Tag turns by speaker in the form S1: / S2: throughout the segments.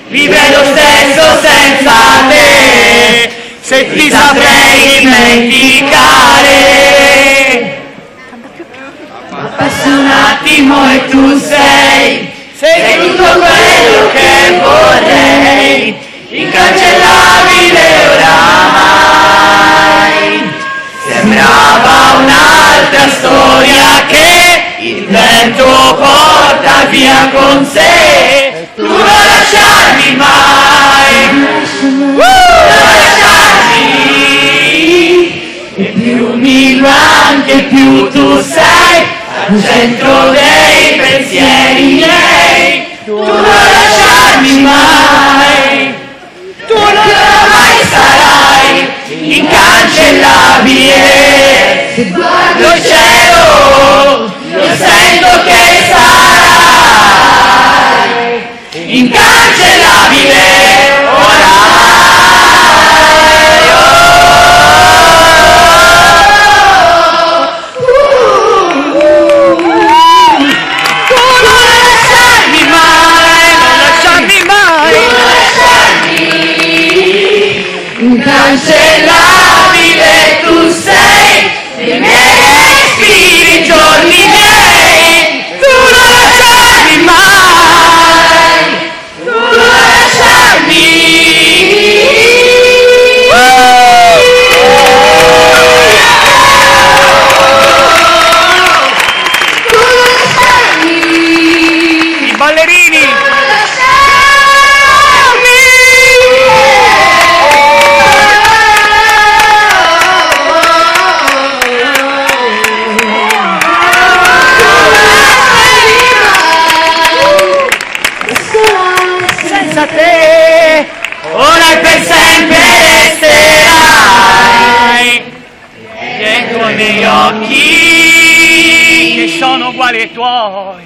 S1: vive lo stesso senza te, se ti saprei dimenticare. Ma passa un attimo e tu sei tutto quello che vorrei, incancellabile oramai. Sembrava un'altra storia che il vento porta via con sé. Tu non lasciarmi mai, non lasciarmi. E più mi manchi, più tu sei al centro dei pensieri miei. Tu non lasciarmi mai, tu non mai sarai incancellabile. Se guardo il cielo, io sento che sarai incancellabile Tu non lasciarmi mai, non lasciarmi mai, incancellabile tu sei, nei miei respiri, giorni miei. Tu non lasciarmi mai, tu non lasciarmi. Tu non lasciarmi. I ballerini. Senza te, ora e per sempre resterai dietro i miei occhi che sono uguali ai tuoi.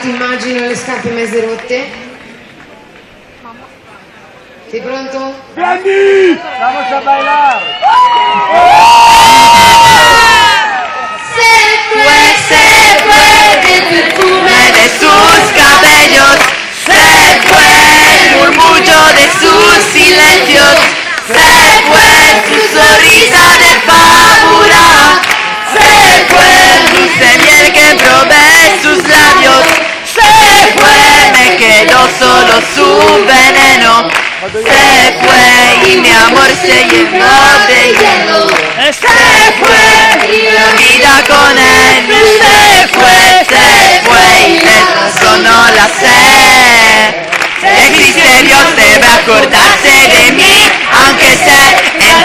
S2: Immagino le scarpe mezze rotte. Sei pronto?
S3: Vieni! Vamos a bailar!
S1: Se fue del perfume de sus cabellos, se fue el murmullo de sus silencios, se fue su sonrisa de fábula, se fue el dulce miel que probé sus labios. Se fue, me quedó solo su veneno. Se fue y mi amor se llenó de hielo. Se fue y la vida con él. Se fue y eso no la sé. Existe Dios, debe acordarse de mí, aunque sé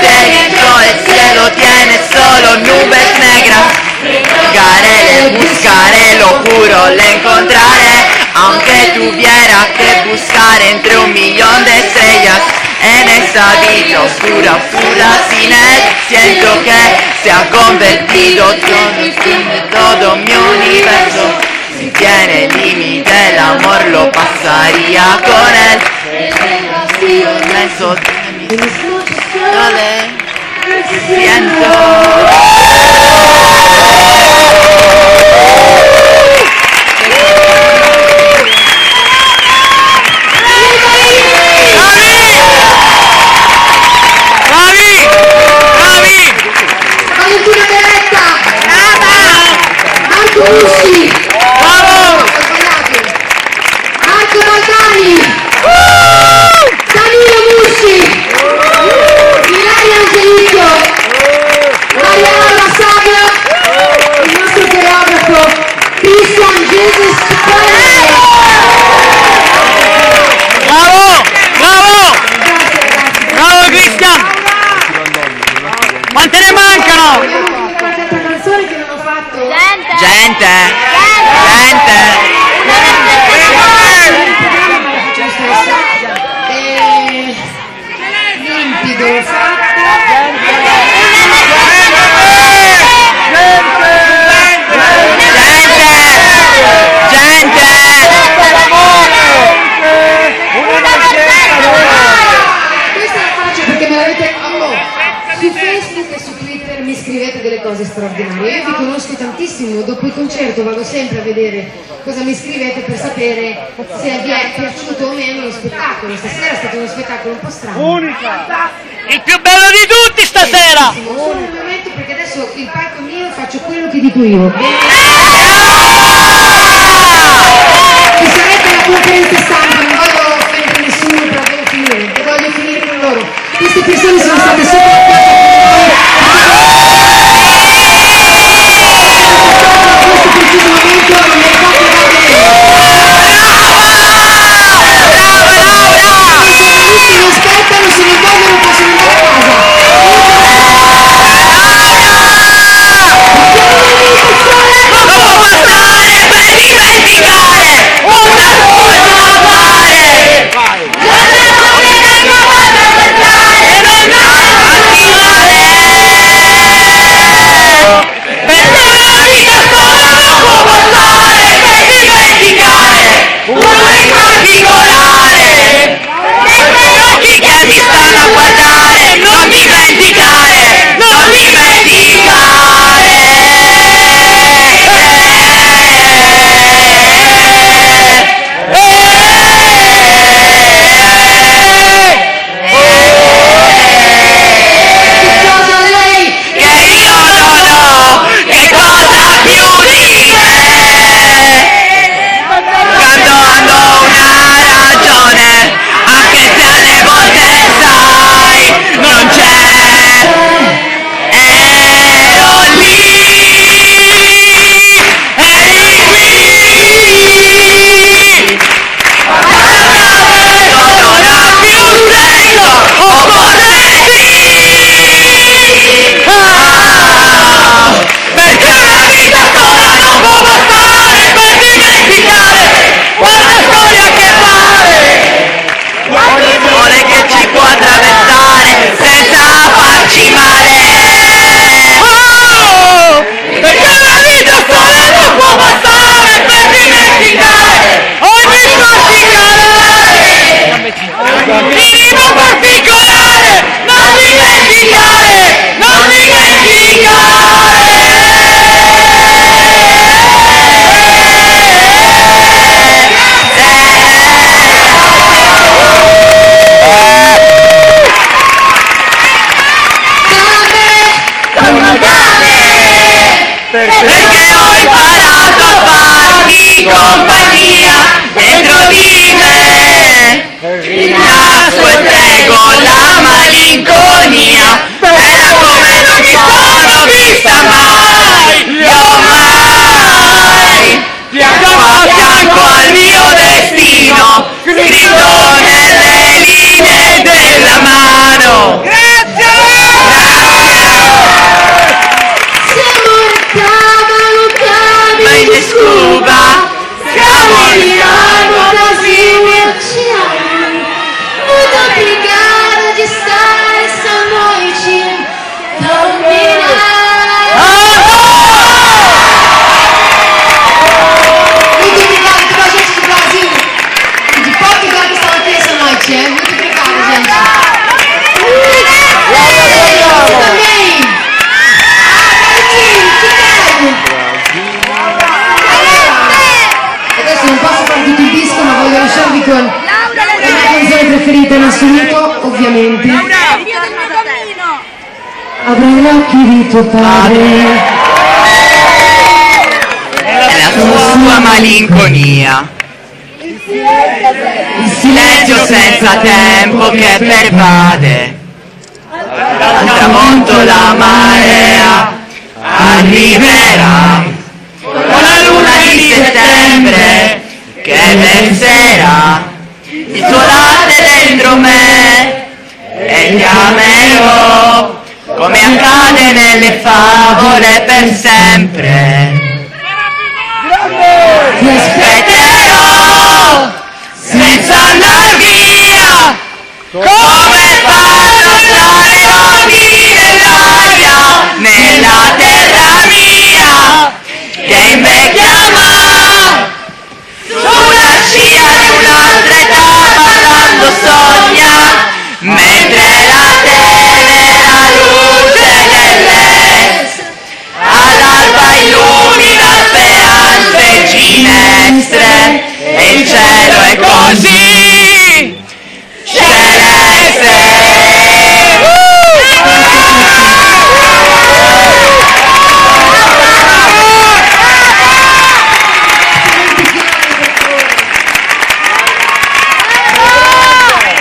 S1: dentro el cielo tiene solo nubes negras. Le buscaré, lo juro, le encontraré, aunque tuviera que buscar entre 1.000.000 de estrellas. En esa vida oscura, oscura, sin él, siento que se ha convertido todo mi universo. Si tiene límite el amor, lo pasaría con él. El vacío inmenso de mis noches siento.
S2: Marco Baltani, Danilo Mussi, Ilaria Angelico, Mariano Lassaga, il nostro coreografo Christian Jesus limpido, fatto. Questa la faccio perché me l'avete... Su Facebook e su Twitter mi scrivete delle cose straordinarie. Io vi conosco tantissimo, dopo il concerto vado sempre a vedere cosa mi scrivete per sapere se vi è piaciuto o meno lo spettacolo. Stasera è stato uno spettacolo un po' strano.
S3: Unica!
S4: Il più bello di tutti stasera!
S2: Solo un momento perché adesso il palco è mio e faccio quello che dico io. Ci sarete alla conferenza stampa, non voglio offendere nessuno, però devo finire, e voglio finire con loro. Queste persone sono state
S1: perché ho imparato a farmi compagnia dentro di me. Il naso e prego la malinconia, bella come non mi sono vista mai. Io mai fianco a fianco al mio destino, scritto nelle linee della mano. Scuba, siamo in anno così oceano, muito obrigada de estar essa noite dominada.
S2: Muito obrigado pela gente do Brasil, de Portugal que estão aqui essa noite, muito obrigada, gente. Você também. Non posso fare tutto il disco, ma voglio lasciarvi con la mia canzone preferita in assoluto, ovviamente. Apri gli occhi di tuo padre.
S1: La tua malinconia, il silenzio senza tempo che pervade, al tramonto la marea arriverà, con la luna di settembre che verserà il suo latte dentro me e ti amerò come accade nelle favole per sempre.
S4: così celeste.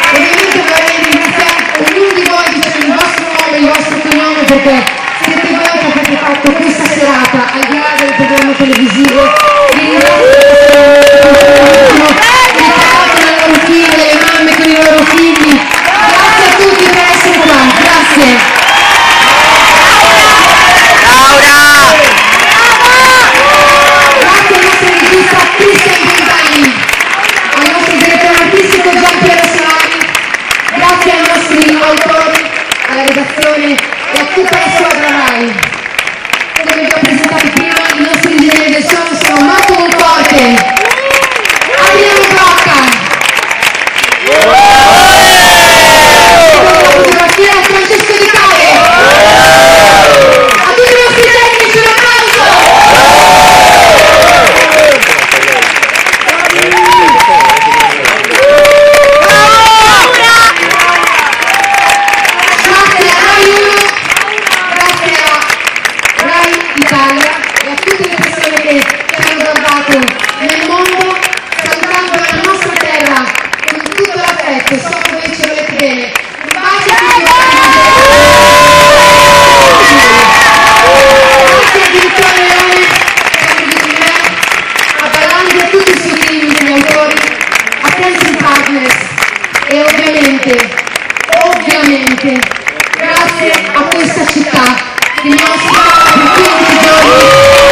S2: Ovviamente vorrei ringraziare ognuno di voi dicendo il vostro nome, il vostro cognome, perché siete voi che avete fatto questa serata, al di là del programma televisivo. Vi ringrazio i papà con le loro figlie, le mamme con i loro figli. Grazie a tutti per essere qua, grazie. Grazie al nostro regista Cristian Benzani, al nostro direttore artistico Gianpiero Solari, grazie ai nostri autori, alla redazione e a tutta la squadra RAI. Come vi ho presentato prima, i nostri ingegneri del suono sono Marco Monforte, Adriano Brocca, fotografia Francesco Di Cale. A tutti i nostri tecnici un applauso! Grazie a Rai 1, grazie a Rai Italia e a tutte le persone che ci hanno guardato nel mondo, salutando la nostra terra con tutto l'affetto, so che voi ci volete bene. Un bacio a tutti grazie a Vittorio Leone, a Ballandi e a tutto il suo team degli autori, a Dancing Partners e ovviamente grazie a questa città che mi ha ospitato per 15 giorni